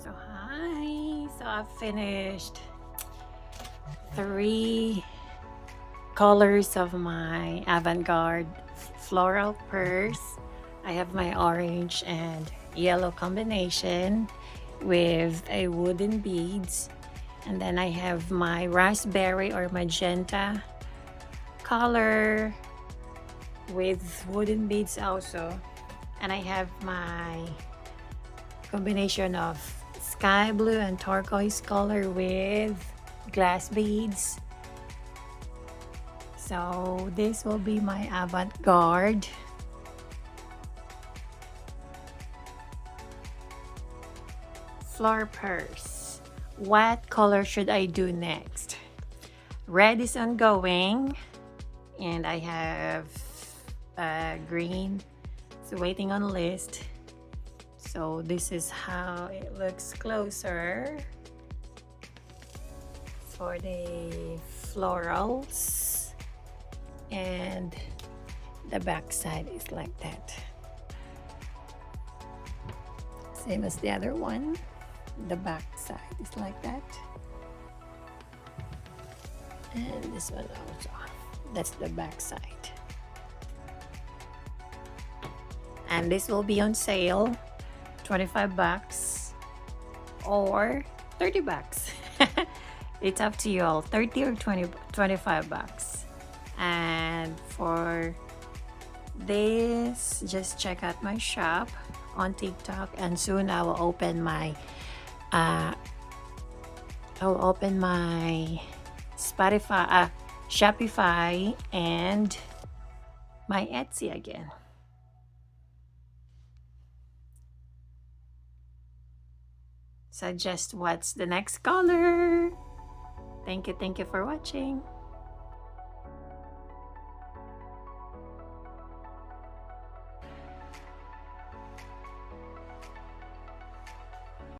So hi, so I've finished 3 colors of my Avant Garde floral purse. I have my orange and yellow combination with a wooden beads, and then I have my raspberry or magenta color with wooden beads also, and I have my combination of sky blue and turquoise color with glass beads. So this will be my avant-garde flower purse. What color should I do next? Red is ongoing, and I have green. It's waiting on list. So this is how it looks closer for the florals, and the back side is like that, same as the other one. The back side is like that, and this one also, that's the back side. And this will be on sale, 25 bucks or 30 bucks. It's up to you all, 30 or 25 bucks. And for this, just check out my shop on TikTok, and soon I will open my Spotify, Shopify, and my Etsy again. Suggest what's the next color. Thank you for watching.